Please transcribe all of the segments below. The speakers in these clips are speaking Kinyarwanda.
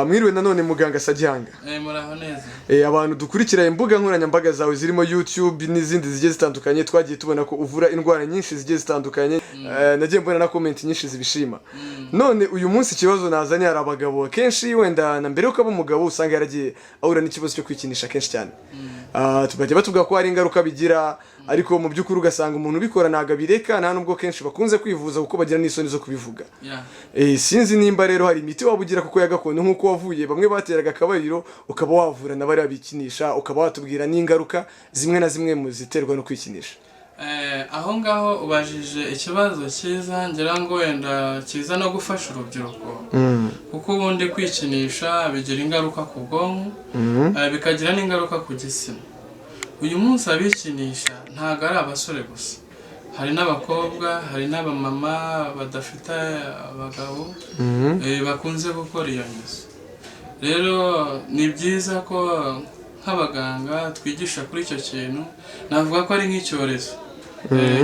Mwiriwe nanone muganga Sajyanga. Muraho neza. Abantu dukurikira imbuga nkoranyambaga zawe zirimo YouTube n'izindi zigiye zitandukanye twagiye tubona ko uvura indwara nyinshi zigiye zitandukanye. Nagiye mbona na comment nyinshi zibishima. None uyu munsi ikibazo nazanye hari abagabo kenshi wenda na mbere uko aba umugabo usanga yaragiye ahura n'ikibazo cyo kwikinisha kenshi cyane. Tubajya batuvuga ko hari ingaruka bigira ariko mu by'ukuri ugasanga umuntu ubikora ntago bireka nta nubwo kenshi bakunze kwivuza kuko bagira n'isoni zo kubivuga. Sinzi nimba rero hari imiti wabugira kuko yagakondo nkuko wavuye bamwe bateraga akabariro ukaba wavura na bari abikinisha ukaba watubwira n'ingaruka zimwe na zimwe mu ziterwa no kwikinisha. Aho ngaho ubajije ikibazo cyiza ngira ngo wenda cyiza no gufasha urubyiruko kuko ubundi kwikinisha bigira ingaruka ku bwonko bikagira n'ingaruka ku gitsina. Uyu munsi abikinisha ntago ari abasore gusa, hari n'abakobwa, hari n'abamama badafite abagabo bakunze gukora iyo ngeso. Rero ni byiza ko nk'abaganga twigisha kuri icyo kintu, navuga ko ari nk'icyorezo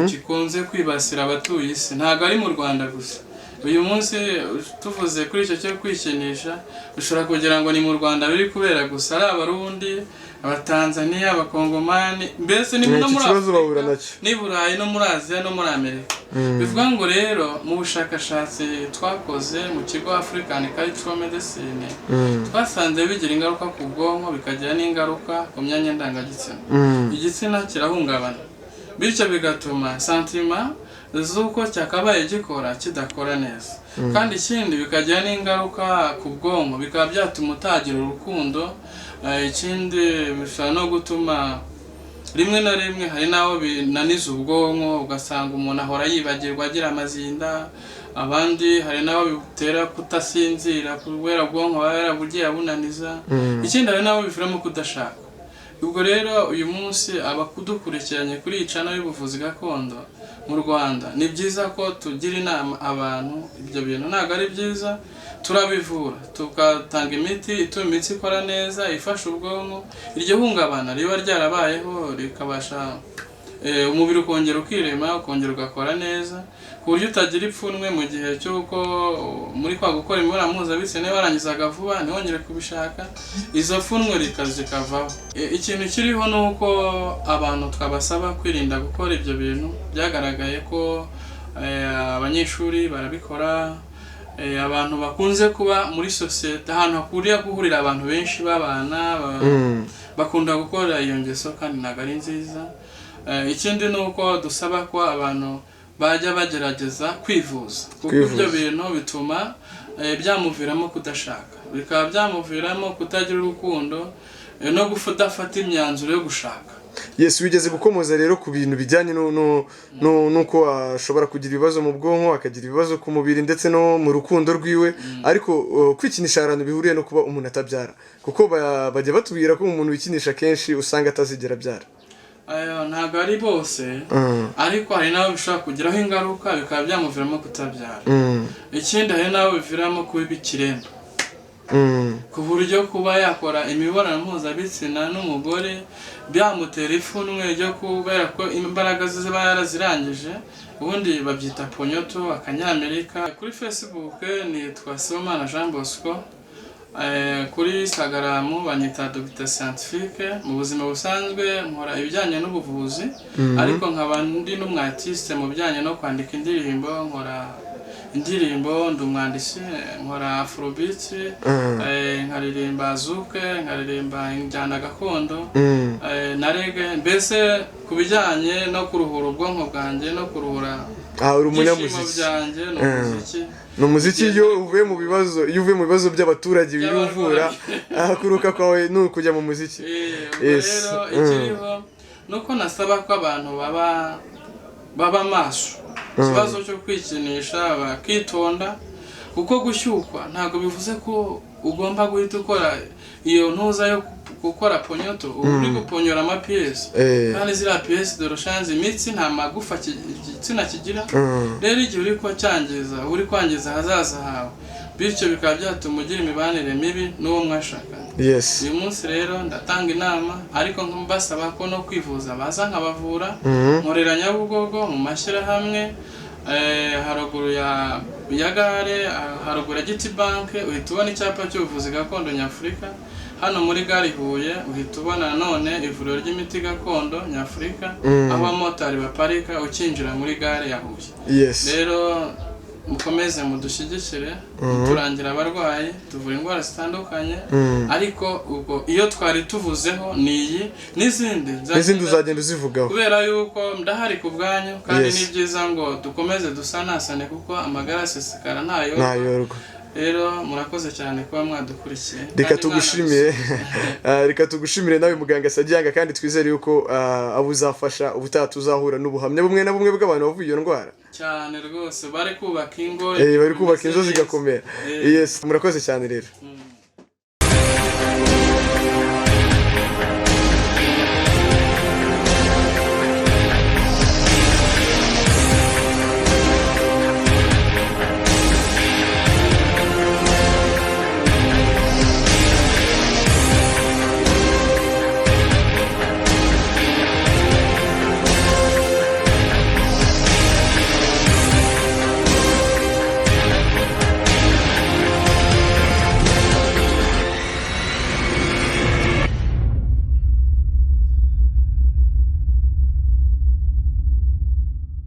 gikunze kwibasira abatuye isi, ntago ari mu Rwanda gusa. Uyu munsi tuvuze kuri icyo cyo kwikinisha ushobora kugira ngo ni mu Rwanda biri kubera gusa, ari Abarundi, Abatanzania, Abakongomani, mbese ni no muri Afurika, ni Burayi no muri Aziya no muri Amerika. Bivuga ngo rero mu bushakashatsi twakoze mu kigo African Cultural Medicine twasanze bigira ingaruka ku bwonko bikagira n'ingaruka ku myanya ndangagitsina. Igitsina kirahungabana, bityo bigatuma sentiment z'uko cyakabaye gikora kidakora neza, kandi ikindi bikagira n'ingaruka ku bwonko bikaba byatuma utagira urukundo. Ikindi bishobora no gutuma rimwe na rimwe hari naho binaniza ubwonko ugasanga umuntu ahora yibagirwa agira amazinda, abandi hari naho bitera kutasinzira kubera ubwonko baba yarabugiye abunaniza. Ikindi hari naho biviramo kudashaka. Ubwo rero uyu munsi abakudukurikiranye kuri icana y'ubuvuzi gakondo mu Rwanda ni byiza ko tugira inama abantu ibyo bintu ntago ari byiza, turabivura tugatanga imiti ituma imitsi ikora neza ifasha ubwonko, iryo hungabana riba ryarabayeho rikabasha umubiri ukongera ukirema ukongera ugakora neza ku buryo utagira ipfunwe mu gihe cy'uko muri kwa gukora imibonano mpuzabitsina warangizaga vuba ntihongere kubishaka, izo pfunwe zikavaho. Ikintu kiriho ni uko abantu twabasaba kwirinda gukora ibyo bintu. Byagaragaye ko abanyeshuri barabikora, abantu bakunze kuba muri sosiyete ahantu hakuriye guhurira abantu benshi babana bakunda gukora iyo ngeso kandi ntago ari nziza. Ikindi ni uko dusaba ko abantu bajya bagerageza kwivuza kuko ibyo bintu bituma byamuviramo kudashaka, bikaba byamuviramo kutagira urukundo no kudafata imyanzuro yo gushaka. Yes, wigeze gukomoza rero ku bintu bijyanye nuko ashobora kugira ibibazo mu bwonko, akagira ibibazo ku mubiri ndetse no mu rukundo rwiwe, ariko kwikinisha abantu bihuriye no kuba umuntu atabyara kuko bajya batubwira ko umuntu wikinisha kenshi usanga atazigera abyara. Ntago ari bose ariko hari nabo bishobora kugiraho ingaruka bikaba byamuviramo kutabyara. Ikindi hari nabo biviramo kuba ikiremba ku buryo kuba yakora imibonano mpuzabitsina n'umugore byamutera ipfunwe ryo kubera ko imbaraga ze ziba yarazirangije, ubundi babyita ponyoto akanyamerika. Kuri Facebook nitwa Sibomana Jean Bosco, kuri Instagram banyita Dr Scientifique. Mu buzima busanzwe nkora ibijyanye n'ubuvuzi ariko nkaba ndi n'umwatiste mu bijyanye no kwandika indirimbo, nkora indirimbo, ndi umwanditsi, nkora afrobeat, nkaririmba zuke, nkaririmba injyana gakondo na reggae, mbese ku bijyanye no kuruhura ubwonko bwanjye no kuruhura uri umunyamuziki byanjye n'umuziki. Numuziki iyo uvuye mu bibazo by'abaturage biruvura akuruka kwawe no kujya mu muziki. Rero ikiriho nuko nasaba ko abantu baba maso ikibazo cyo kwikinisha bakitonda kuko gushyukwa ntago bivuze ko ugomba guhita ukora iyo ntuza yo gukora ponyoto uri guponyora amapiyesi kandi zira piyesi de rechange imitsi nta magufa igitsina kigira. Rero igihe uri ko cyangiza uri kwangiza hazaza hawe, bityo bikaba byatuma ugira imibanire mibi n'uwo mwashakanye. Uyu munsi rero ndatanga inama ariko mbasaba ko no kwivuza baza nkabavura. Nkorera Nyabugogo mu mashyirahamwe haruguru ya ya gare haruguru ya Giti Bank uhita ubona icyapa cy'ubuvuzi gakondo Nyafurika. Hano muri gare Huye uhita ubona none ivuriro ry'imiti gakondo Nyafurika, aho abamotari baparika ukinjira muri gare ya Huye. Rero mukomeze mudushyigikire, turangira abarwayi, tuvura indwara zitandukanye, ariko ubwo iyo twari tuvuzeho niyi n'izindi uzagenda uzivugaho, kubera yuko ndahari ku bwanyu, kandi ni byiza ngo dukomeze dusanasane kuko amagara asesekara ntayorwa. Rero murakoze cyane kuba mwadukurikiye. Reka tugushimire nawe muganga Sajyanga, kandi twizere yuko abo uzafasha ubutaha tuzahura n'ubuhamya bumwe na bumwe bw'abantu bavuye iyo ndwara cyane rwose, bari kubaka ingo zigakomera. Murakoze cyane rero.